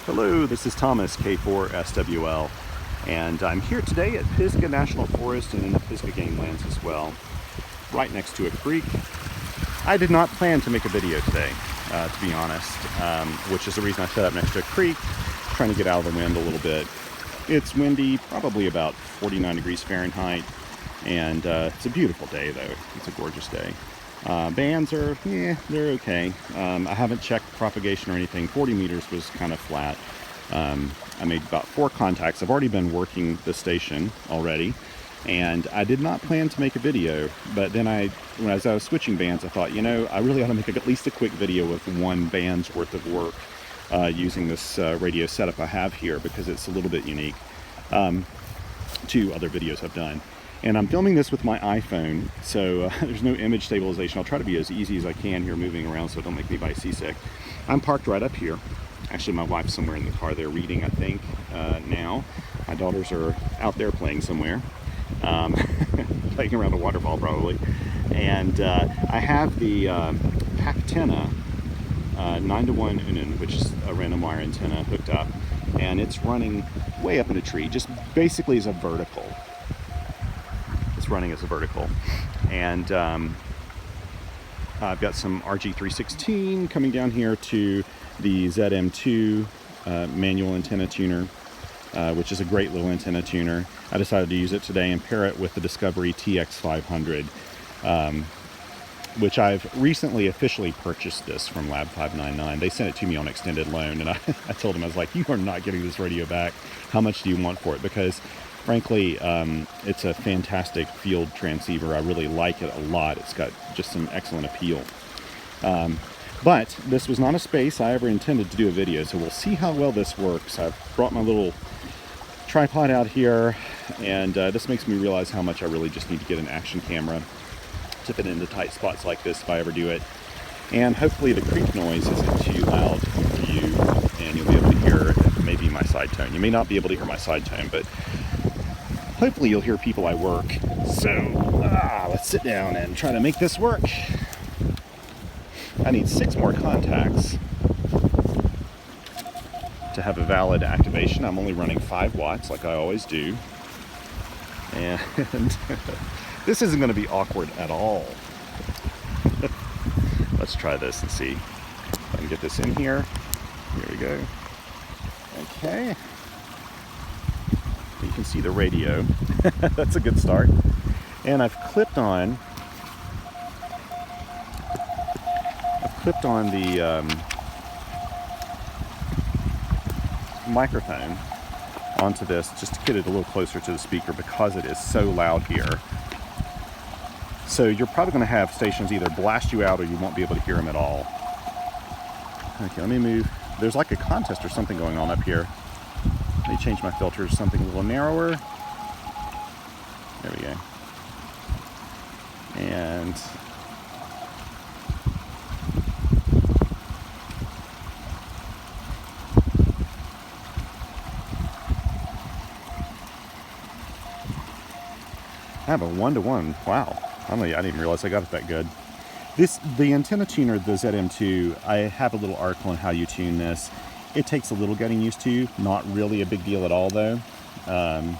Hello, this is Thomas, K4SWL, and I'm here today at Pisgah National Forest and in the Pisgah Game Lands as well, right next to a creek. I did not plan to make a video today, to be honest, which is the reason I set up next to a creek, trying to get out of the wind a little bit. It's windy, probably about 49 degrees Fahrenheit, and it's a beautiful day though. It's a gorgeous day. Bands are, they're okay. I haven't checked propagation or anything. 40 meters was kind of flat. I made about 4 contacts. I've already been working the station already, and I did not plan to make a video, but then as I was switching bands, I thought, I really ought to make at least a quick video of 1 band's worth of work using this radio setup I have here, because it's a little bit unique to other videos I've done. And I'm filming this with my iPhone, so there's no image stabilization. I'll try to be as easy as I can here moving around so it don't make anybody seasick. I'm parked right up here. Actually, my wife's somewhere in the car there reading, I think, now. My daughters are out there playing somewhere, playing around a waterfall probably. And I have the PackTenna 9-to-1 Unin, which is a random wire antenna, hooked up. And it's running way up in a tree, just basically as a vertical. Running as a vertical, and I've got some RG316 coming down here to the ZM-2 manual antenna tuner, which is a great little antenna tuner. I decided to use it today and pair it with the Discovery TX-500, which I've recently officially purchased this from Lab 599. They sent it to me on extended loan, and I told them, I was like, you are not getting this radio back. How much do you want for it? Because frankly, it's a fantastic field transceiver. I really like it a lot. It's got just some excellent appeal. But this was not a space I ever intended to do a video, so we'll see how well this works. I've brought my little tripod out here, and this makes me realize how much I really just need to get an action camera to fit into tight spots like this if I ever do it. And hopefully the creek noise isn't too loud for you, and you'll be able to hear maybe my side tone. You may not be able to hear my side tone, but hopefully you'll hear people I work. So let's sit down and try to make this work. I need 6 more contacts to have a valid activation. I'm only running 5 watts like I always do. And this isn't going to be awkward at all. Let's try this and see if I can get this in here. Here we go. Okay. You can see the radio. That's a good start. And I've clipped on the microphone onto this just to get it a little closer to the speaker because it is so loud here. So you're probably going to have stations either blast you out or you won't be able to hear them at all. Okay, let me move. There's like a contest or something going on up here. Let me change my filter to something a little narrower. There we go. And I have a 1-to-1. Wow. I didn't realize I got it that good. The antenna tuner, the ZM-2, I have a little article on how you tune this. It takes a little getting used to, not really a big deal at all though. I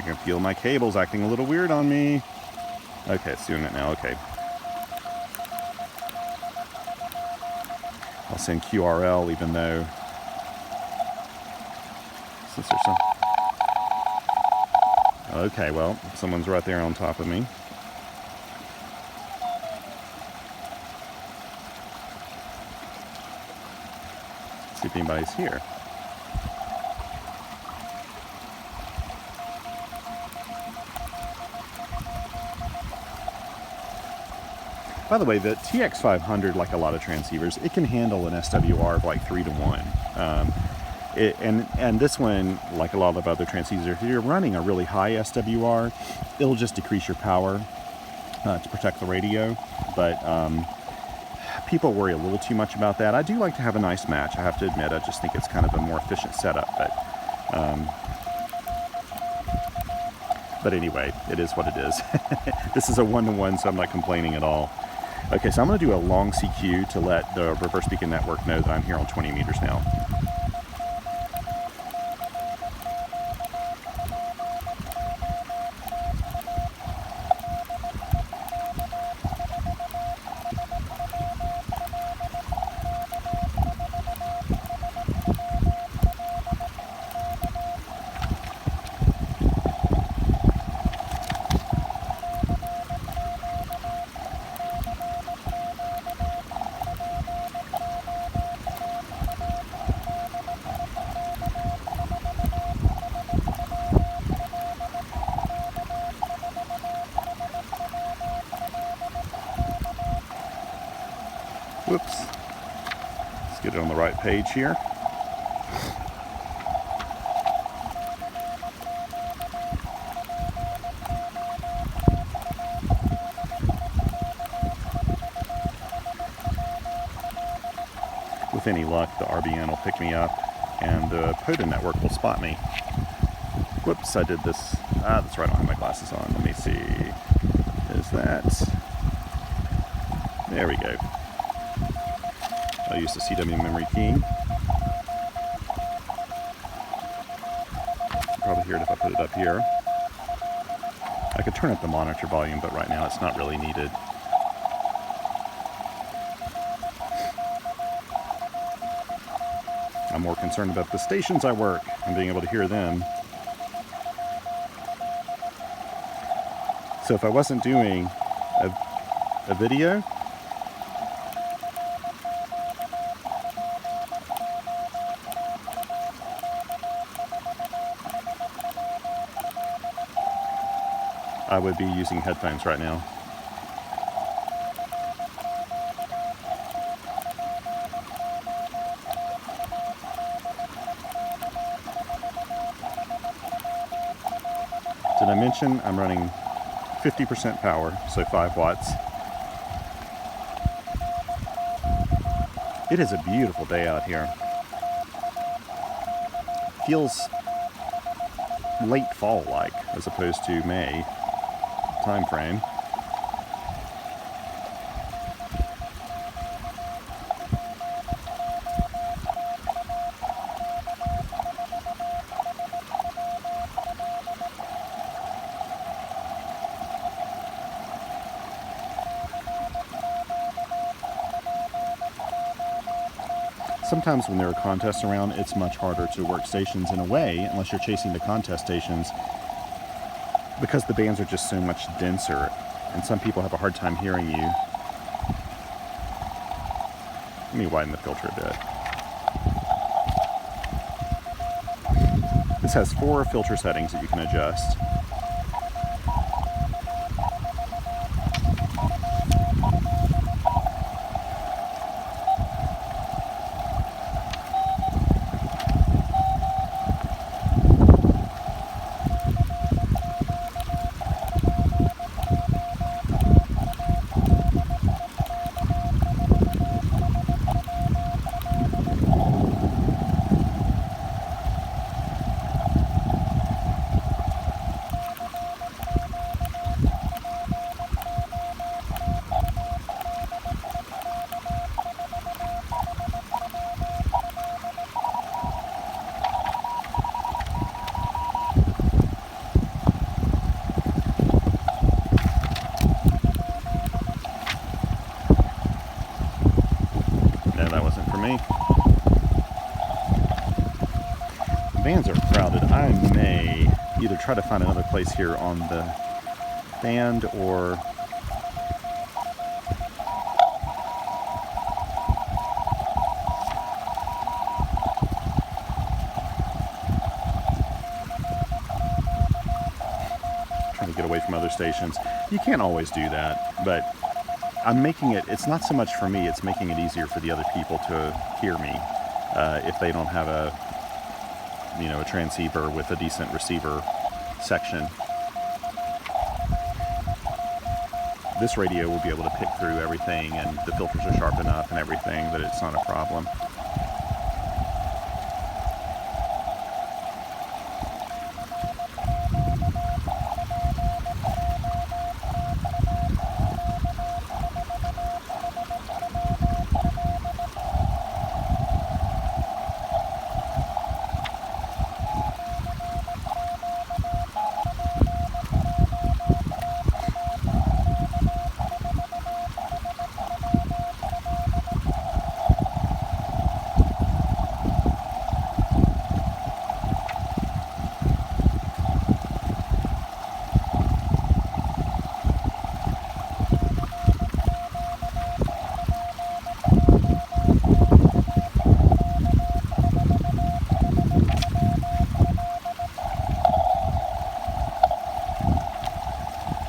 can feel my cables acting a little weird on me. Okay, it's doing it now, okay. I'll send QRL even though, since there's some... Okay, well, someone's right there on top of me. See if anybody's here. By the way, the TX-500, like a lot of transceivers, it can handle an SWR of like 3-to-1. And this one, like a lot of other transceivers, if you're running a really high SWR, it'll just decrease your power to protect the radio. But people worry a little too much about that. I do like to have a nice match, I have to admit. I just think it's kind of a more efficient setup. But anyway, it is what it is. This is a 1-to-1, so I'm not complaining at all. Okay, so I'm going to do a long CQ to let the reverse beacon network know that I'm here on 20 meters now. Whoops. Let's get it on the right page here. With any luck, the RBN will pick me up and the POTA network will spot me. Whoops, I did this. That's right, I don't have my glasses on. Let me see. Is that? There we go. I'll use the CW memory key. Probably hear it if I put it up here. I could turn up the monitor volume, but right now it's not really needed. I'm more concerned about the stations I work and being able to hear them. So if I wasn't doing a video, I would be using headphones right now. Did I mention I'm running 50% power, so 5 watts. It is a beautiful day out here. Feels late fall-like as opposed to May time frame. Sometimes when there are contests around, it's much harder to work stations in a way, unless you're chasing the contest stations, because the bands are just so much denser, and some people have a hard time hearing you. Let me widen the filter a bit. This has 4 filter settings that you can adjust. Bands are crowded. I may either try to find another place here on the band or trying to get away from other stations. You can't always do that, but I'm making it, it's not so much for me, it's making it easier for the other people to hear me if they don't have a transceiver with a decent receiver section. This radio will be able to pick through everything, and the filters are sharp enough and everything that it's not a problem.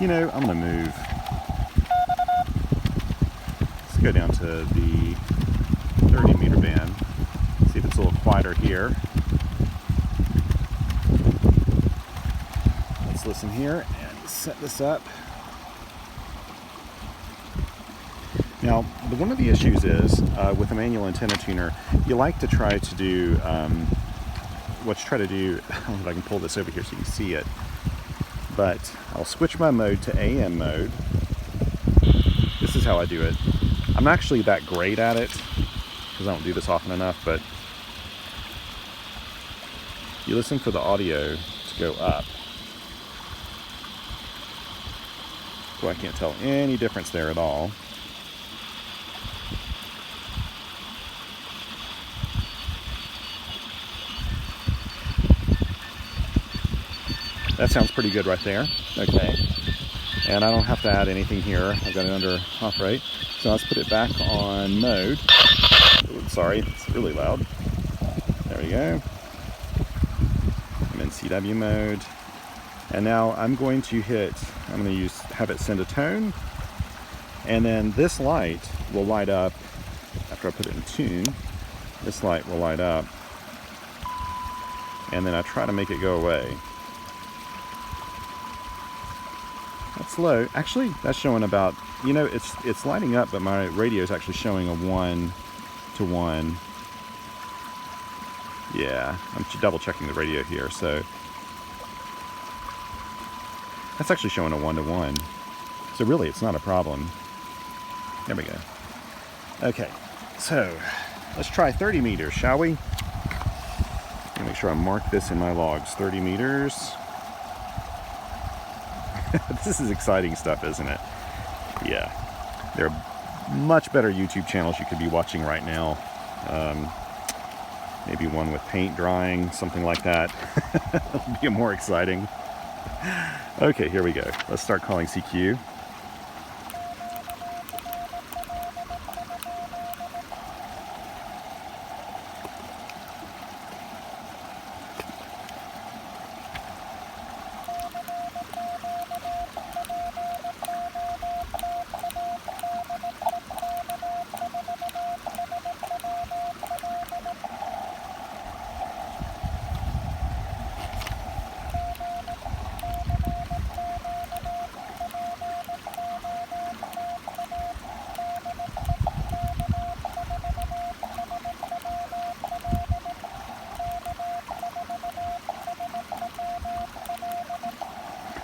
You know, I'm going to move. Let's go down to the 30-meter band. See if it's a little quieter here. Let's listen here and set this up. Now, one of the issues is with a manual antenna tuner, you like to try to do, I don't know if I can pull this over here so you can see it, but I'll switch my mode to AM mode. This is how I do it. I'm not actually that great at it, because I don't do this often enough, but you listen for the audio to go up. So I can't tell any difference there at all. That sounds pretty good right there. Okay. And I don't have to add anything here. I've got it under operate. So let's put it back on mode. Ooh, sorry, it's really loud. There we go. I'm in CW mode. And now I'm going to have it send a tone. And then this light will light up after I put it in tune. This light will light up. And then I try to make it go away. That's low. Actually, that's showing about, you know, it's lighting up, but my radio is actually showing a 1-to-1. Yeah, I'm double checking the radio here, so that's actually showing a 1-to-1. So really, it's not a problem. There we go. Okay, so let's try 30 meters, shall we? Let me make sure I mark this in my logs. 30 meters. This is exciting stuff, isn't it? Yeah. There are much better YouTube channels you could be watching right now. Maybe one with paint drying, something like that. It'll be more exciting. Okay, here we go. Let's start calling CQ.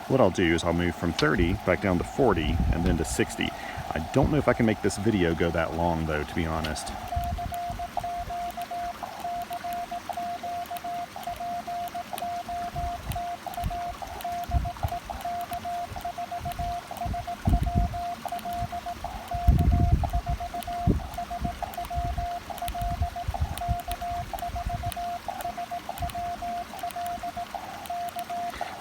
What I'll do is I'll move from 30 back down to 40 and then to 60. I don't know if I can make this video go that long though, to be honest.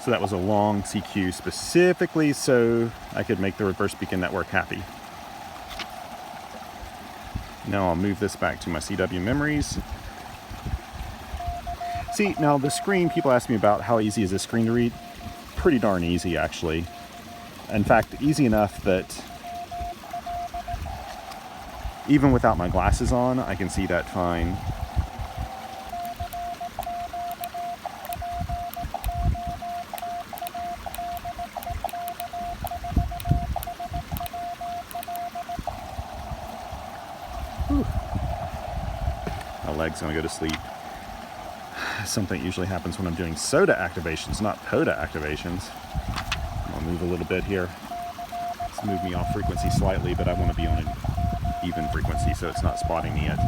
So that was a long CQ specifically so I could make the reverse beacon network happy. Now I'll move this back to my CW memories. See, now the screen, people ask me about how easy is this screen to read. Pretty darn easy, actually. In fact, easy enough that even without my glasses on, I can see that fine. My leg's gonna go to sleep. Something usually happens when I'm doing soda activations, not PODA activations. I'll move a little bit here. It's moved me off frequency slightly, but I want to be on an even frequency so it's not spotting me at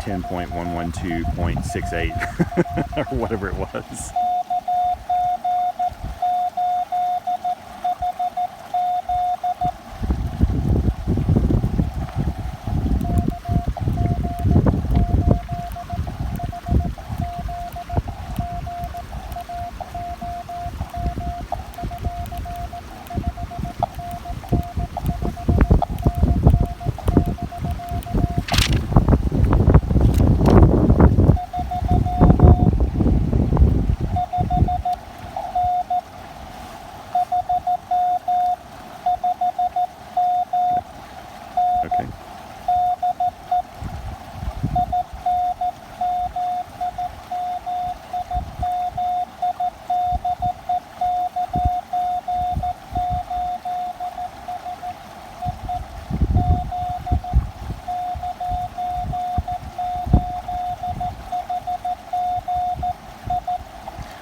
10.112.68 or whatever it was.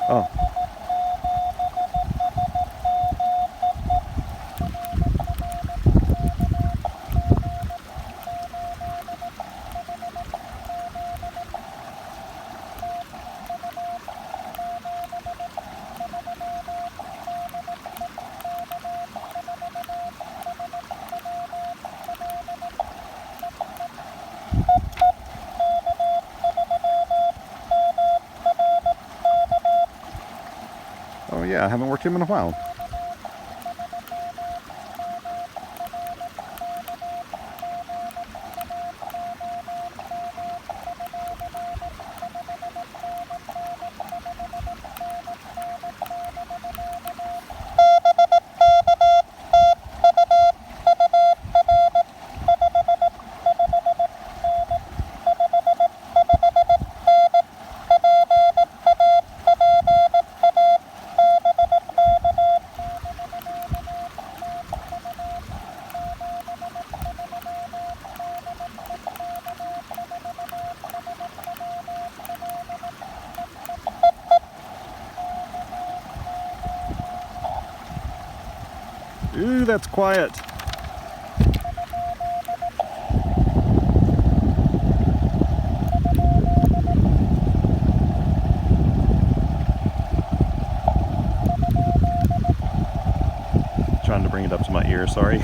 Oh. Oh yeah, I haven't worked him in a while. Ooh, that's quiet. Trying to bring it up to my ear, sorry.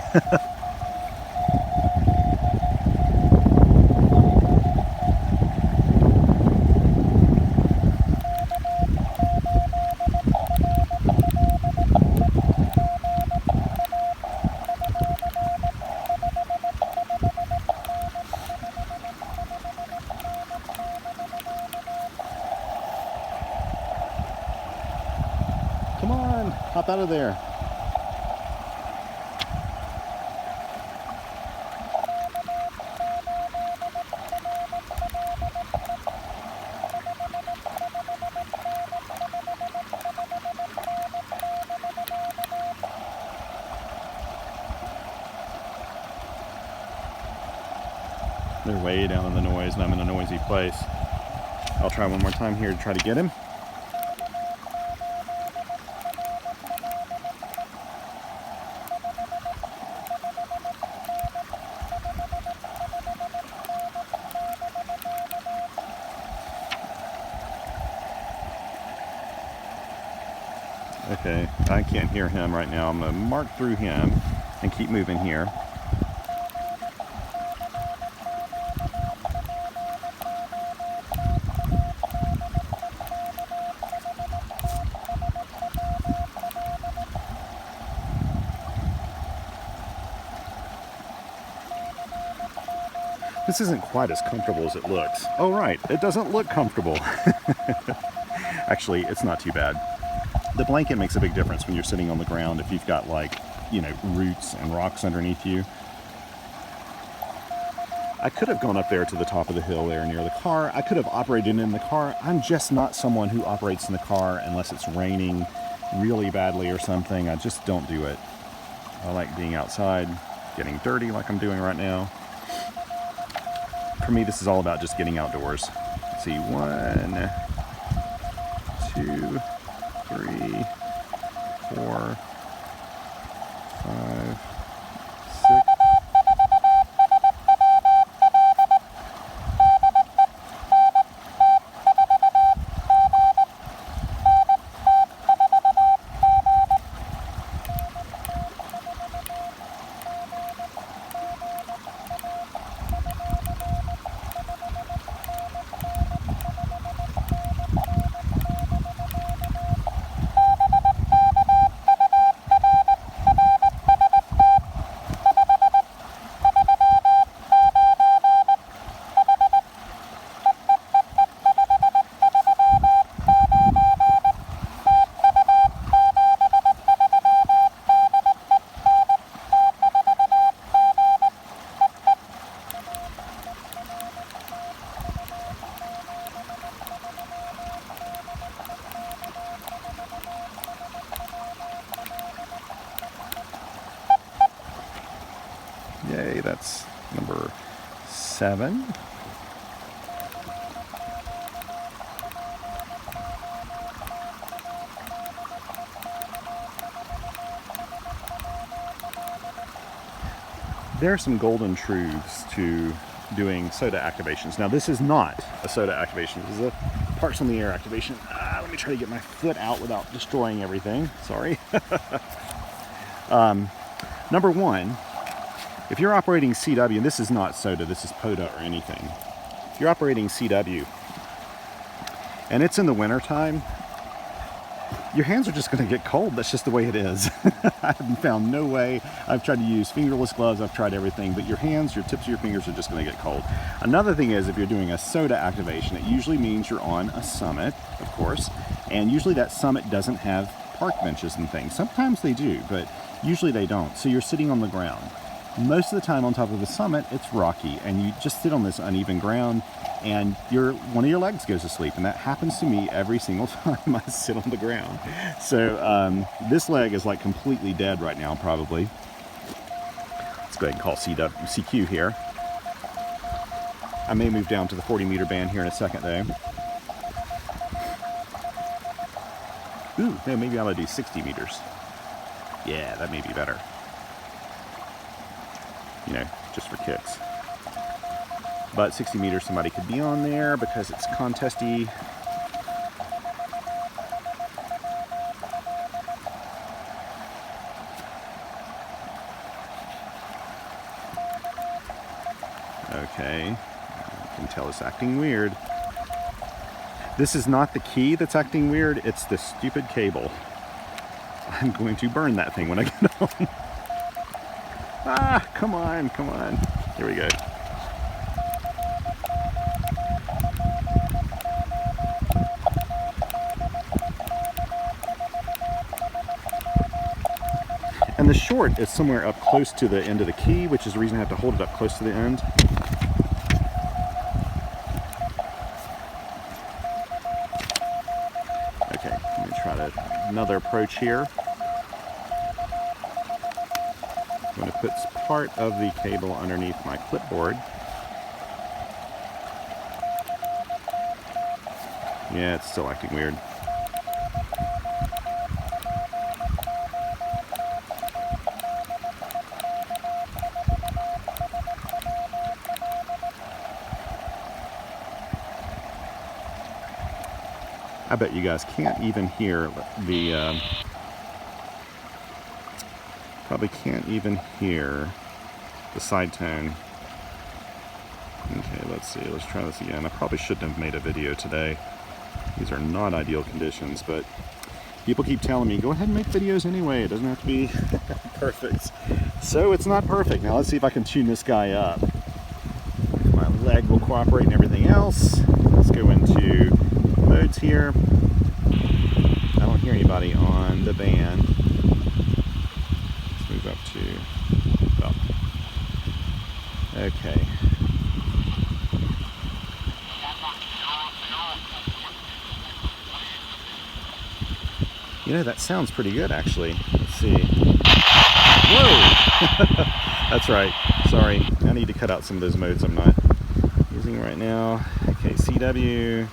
Come on, hop out of there. They're way down in the noise and I'm in a noisy place. I'll try one more time here to try to get him. Okay, I can't hear him right now. I'm going to mark through him and keep moving here. This isn't quite as comfortable as it looks. Oh right, it doesn't look comfortable. Actually, it's not too bad. The blanket makes a big difference when you're sitting on the ground if you've got, like, you know, roots and rocks underneath you. I could have gone up there to the top of the hill there near the car. I could have operated in the car. I'm just not someone who operates in the car unless it's raining really badly or something. I just don't do it. I like being outside, getting dirty like I'm doing right now. For me, this is all about just getting outdoors. Let's see, 1, 2, 3, 4, 5, 6. Yay, that's number 7. there are some golden truths to doing soda activations. Now, this is not a soda activation. This is a Parks on the Air activation. Let me try to get my foot out without destroying everything. Sorry. Number one, if you're operating CW, and this is not soda, this is PODA or anything. If you're operating CW and it's in the winter time, your hands are just going to get cold. That's just the way it is. I have found no way. I've tried to use fingerless gloves. I've tried everything, but your hands, your tips of your fingers are just going to get cold. Another thing is, if you're doing a soda activation, it usually means you're on a summit, of course, and usually that summit doesn't have park benches and things. Sometimes they do, but usually they don't. So you're sitting on the ground. Most of the time on top of the summit, it's rocky, and you just sit on this uneven ground, and one of your legs goes to sleep, and that happens to me every single time I sit on the ground. So this leg is like completely dead right now, probably. Let's go ahead and call CQ here. I may move down to the 40-meter band here in a second, though. Ooh, no, maybe I ought to do 60 meters. Yeah, that may be better. You know, just for kicks. But 60 meters, somebody could be on there because it's contesty. Okay, I can tell it's acting weird. This is not the key that's acting weird, it's the stupid cable. I'm going to burn that thing when I get home. Ah, come on, come on. Here we go. And the short is somewhere up close to the end of the key, which is the reason I have to hold it up close to the end. Okay, let me try another approach here. I'm going to put part of the cable underneath my clipboard. Yeah, it's still acting weird. I bet you guys can't even hear the, probably can't even hear the side tone. Okay, let's see, let's try this again. I probably shouldn't have made a video today. These are not ideal conditions, but people keep telling me, go ahead and make videos anyway. It doesn't have to be perfect. So it's not perfect. Now let's see if I can tune this guy up. My leg will cooperate and everything else. Let's go into modes here. I don't hear anybody on the band. Let's move up to, well, okay. You know, that sounds pretty good, actually. Let's see. Whoa! That's right. Sorry. I need to cut out some of those modes I'm not using right now. Okay, CW.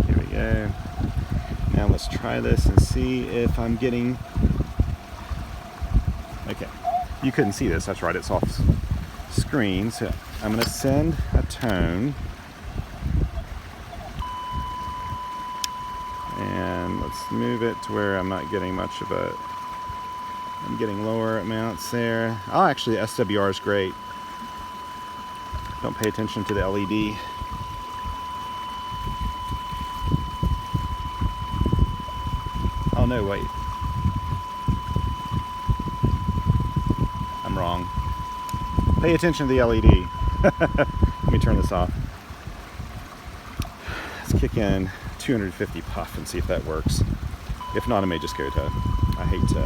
Here we go. Now let's try this and see if I'm getting... Okay. You couldn't see this. That's right. It's off screen, so I'm going to send a tone, and let's move it to where I'm not getting much of a, I'm getting lower amounts there. Oh, actually SWR is great. Don't pay attention to the LED. Oh no, wait. I'm wrong. Pay attention to the LED. Let me turn this off. Let's kick in 250 puff and see if that works. If not, I may just go to, I hate to.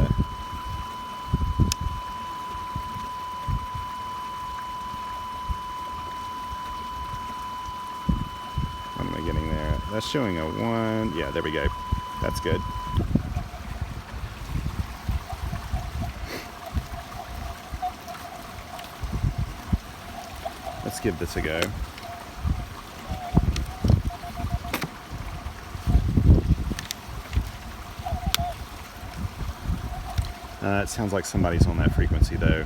What am I getting there? That's showing a 1. Yeah, there we go. That's good. Let's give this a go. It sounds like somebody's on that frequency though.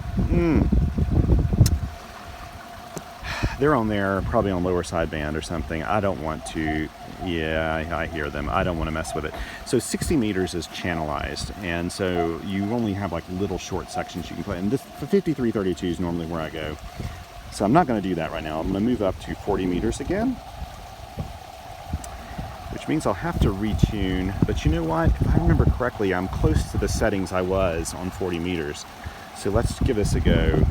They're on there, probably on lower sideband or something. I don't want to, yeah, I hear them. I don't want to mess with it. So 60 meters is channelized, and so you only have like little short sections you can play. And this 5332 is normally where I go. So I'm not going to do that right now. I'm going to move up to 40 meters again, which means I'll have to retune. But you know what? If I remember correctly, I'm close to the settings I was on 40 meters. So let's give this a go.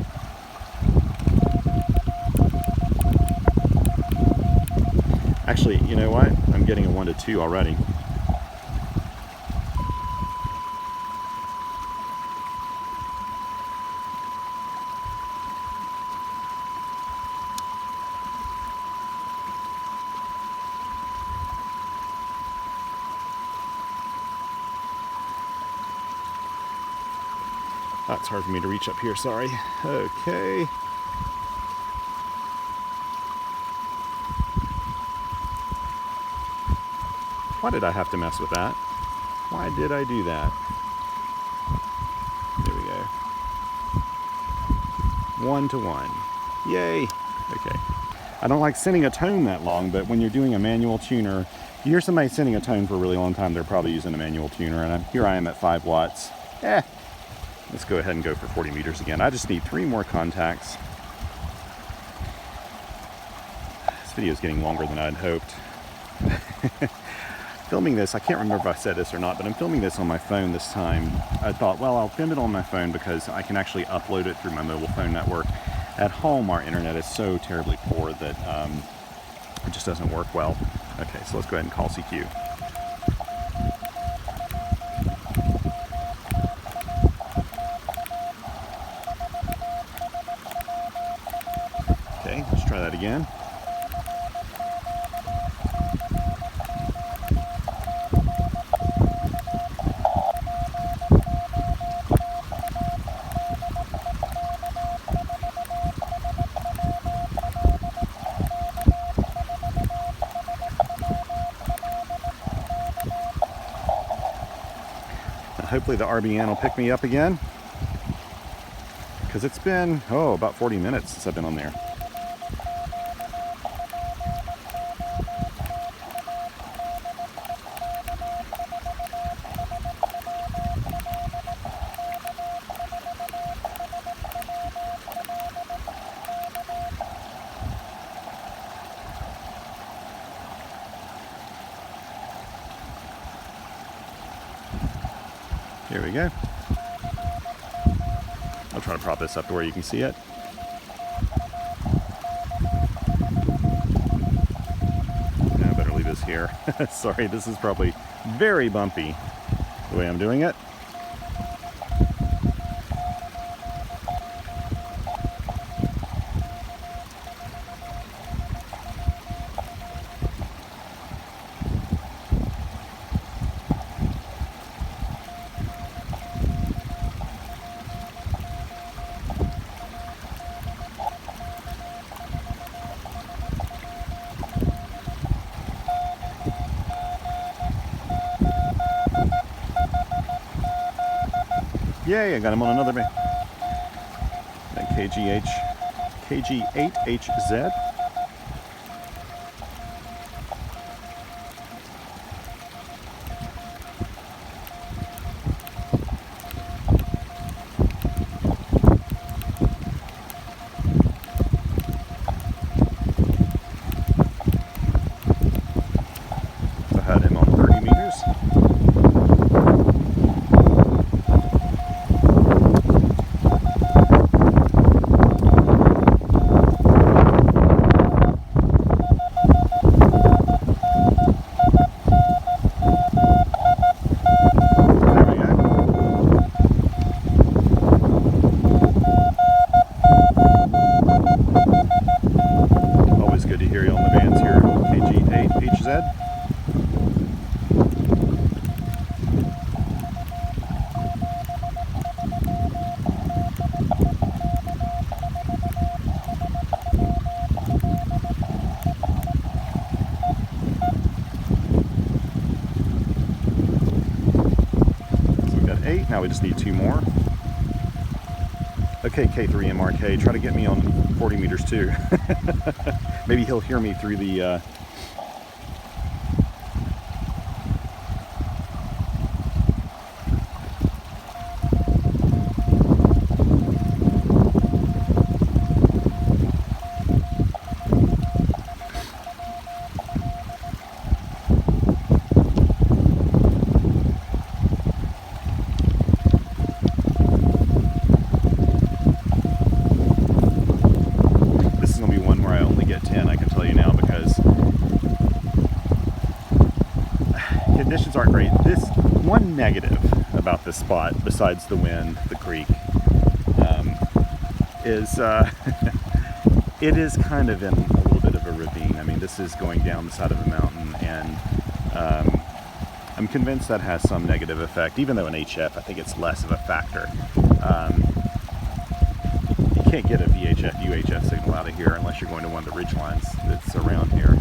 Actually, you know what? I'm getting a 1 to 2 already. That's hard for me to reach up here, sorry. Okay. Why did I have to mess with that? Why did I do that? There we go. 1 to 1. Yay! Okay. I don't like sending a tone that long, but when you're doing a manual tuner, if you hear somebody sending a tone for a really long time, they're probably using a manual tuner, and here I am at 5 watts. Let's go ahead and go for 40 meters again. I just need 3 more contacts. This video is getting longer than I'd hoped. Filming this, I can't remember if I said this or not, but I'm filming this on my phone this time. I thought, well, I'll film it on my phone because I can actually upload it through my mobile phone network. At home, our internet is so terribly poor that it just doesn't work well. Okay, so let's go ahead and call CQ. Okay, let's try that again. Hopefully the RBN will pick me up again, because it's been, about 40 minutes since I've been on there. Here we go. I'll try to prop this up to where you can see it. I better leave this here. Sorry, this is probably very bumpy the way I'm doing it. Yay, I got him on another band. That KG8HZ. So I had him on 30 meters. 8. Now we just need 2 more. Okay, K3MRK, try to get me on 40 meters too. Maybe he'll hear me through the conditions aren't great. This one negative about this spot, besides the wind, the creek, is it is kind of in a little bit of a ravine. I mean, this is going down the side of a mountain, and I'm convinced that has some negative effect. Even though in HF, I think it's less of a factor. You can't get a VHF, UHF signal out of here unless you're going to one of the ridge lines that's around here.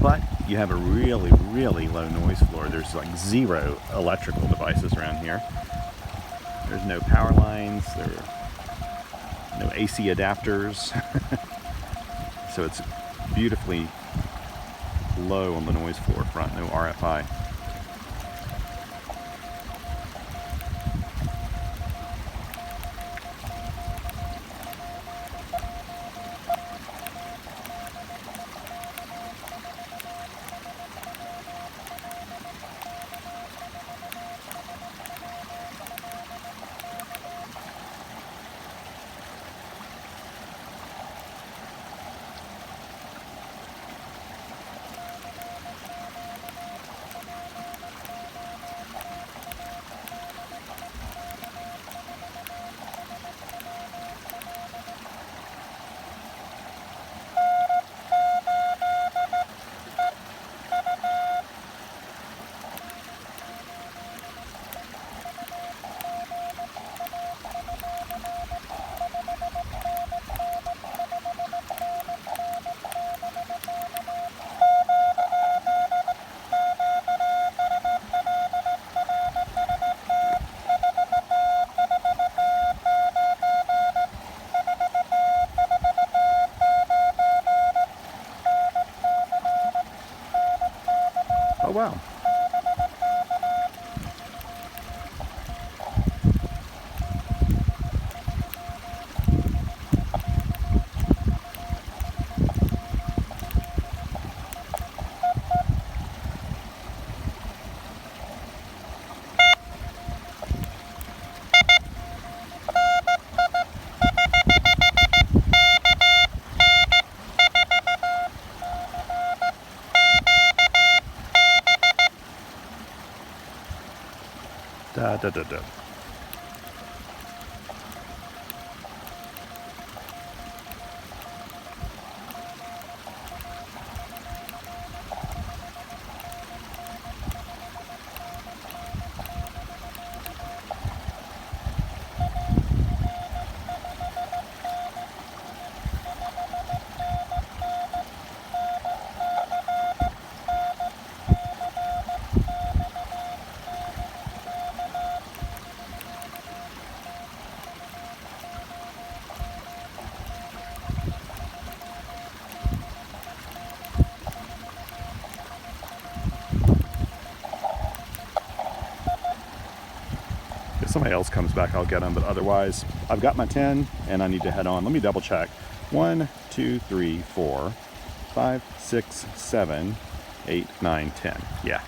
But you have a really, really low noise floor. There's like 0 electrical devices around here. There's no power lines, there are no AC adapters. So it's beautifully low on the noise floor front, no RFI. Oh wow. Da, da, da, da. If somebody else comes back, I'll get them, but otherwise, I've got my 10 and I need to head on. Let me double check. 1, 2, 3, 4, 5, 6, 7, 8, 9, 10. Yeah.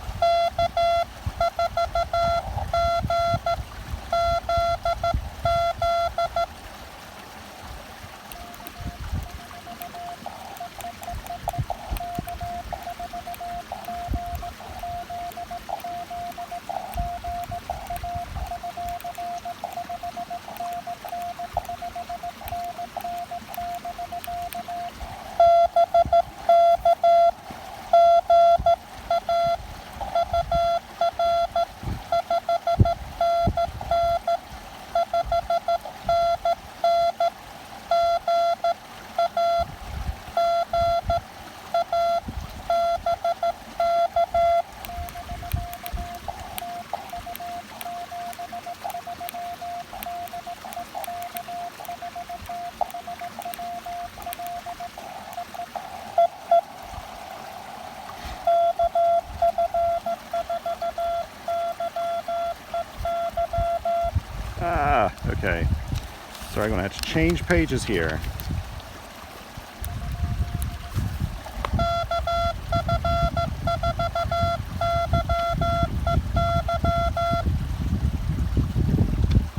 Okay, so I'm gonna have to change pages here.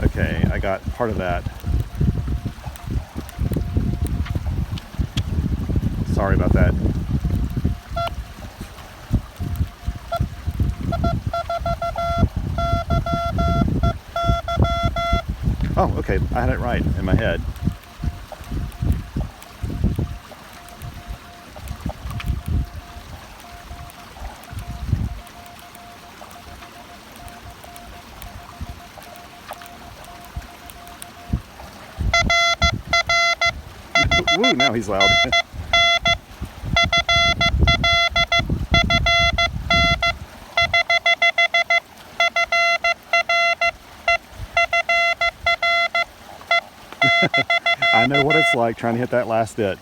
Okay, I got part of that. Sorry about that. Oh, okay, I had it right in my head. Woo, now he's loud. I know what it's like trying to hit that last bit.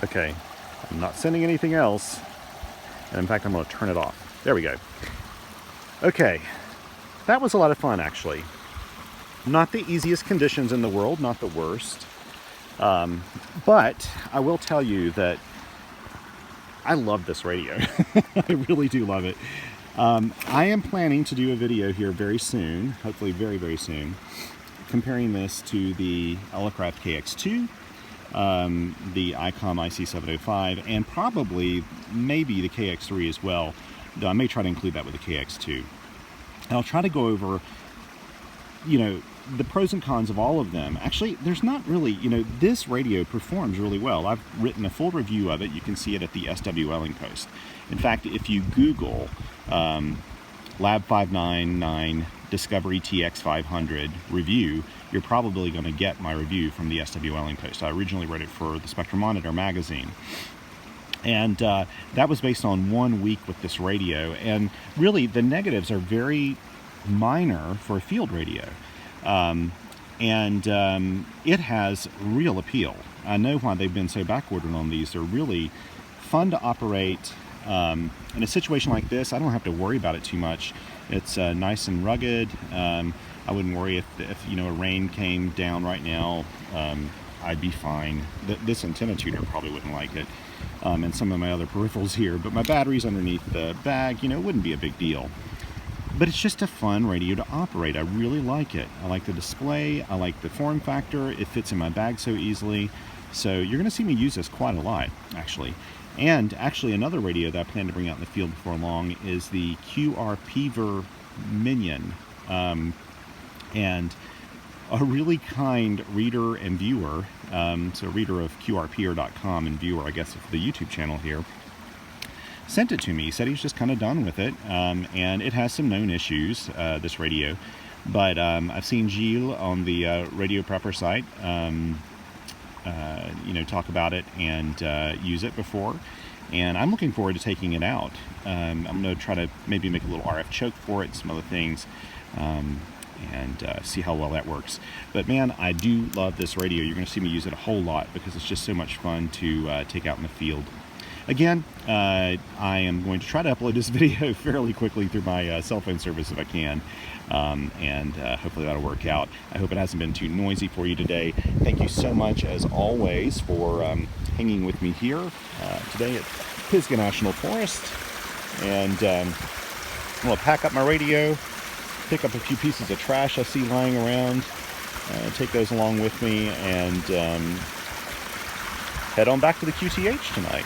Okay, I'm not sending anything else. And in fact, I'm going to turn it off. There we go. Okay, that was a lot of fun, actually. Not the easiest conditions in the world, not the worst. But I will tell you that I love this radio. I really do love it. I am planning to do a video here very soon, hopefully very, very soon, comparing this to the Elecraft KX2, the ICOM IC705, and probably maybe the KX3 as well, though I may try to include that with the KX2. And I'll try to go over, you know, the pros and cons of all of them. Actually, there's not really, you know, this radio performs really well. I've written a full review of it. You can see it at the SWLing post. In fact, if you Google Lab 599 Discovery TX-500 review, you're probably going to get my review from the SWLing post. I originally wrote it for the Spectrum Monitor magazine. And that was based on 1 week with this radio. And really, the negatives are very minor for a field radio. It has real appeal. I know why they've been so backordered on these. They're really fun to operate. In a situation like this, I don't have to worry about it too much. It's nice and rugged. I wouldn't worry if you know, a rain came down right now. I'd be fine. This antenna tuner probably wouldn't like it, and some of my other peripherals here, but my batteries underneath the bag, you know, it wouldn't be a big deal. But it's just a fun radio to operate. I really like it. I like the display. I like the form factor. It fits in my bag so easily. So you're going to see me use this quite a lot, actually. And actually, another radio that I plan to bring out in the field before long is the QRP Minion. And a really kind reader and viewer, so reader of QRPer.com and viewer, I guess, of the YouTube channel here, sent it to me. He said he was just kind of done with it, and it has some known issues, this radio. But I've seen Gilles on the Radio Prepper site, you know, talk about it and use it before. And I'm looking forward to taking it out. I'm going to try to maybe make a little RF choke for it, some other things, and see how well that works. But man, I do love this radio. You're going to see me use it a whole lot because it's just so much fun to take out in the field. Again, I am going to try to upload this video fairly quickly through my cell phone service if I can, and hopefully that'll work out. I hope it hasn't been too noisy for you today. Thank you so much, as always, for hanging with me here today at Pisgah National Forest. And I'm going to pack up my radio, pick up a few pieces of trash I see lying around, take those along with me, and head on back to the QTH tonight.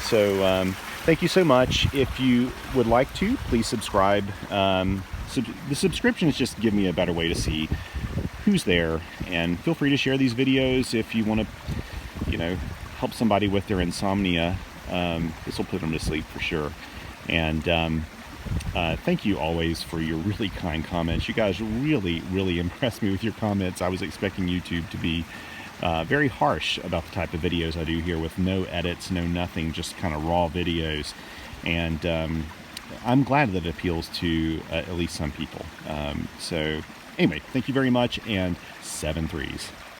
So thank you so much. If you would like to, please subscribe. The subscription is just to give me a better way to see who's there, and feel free to share these videos if you want to, you know, help somebody with their insomnia. This will put them to sleep for sure. And Thank you always for your really kind comments. You guys really impressed me with your comments. I was expecting YouTube to be very harsh about the type of videos I do here, with no edits, no nothing, just kind of raw videos. And I'm glad that it appeals to at least some people. So anyway, thank you very much, and 7 threes.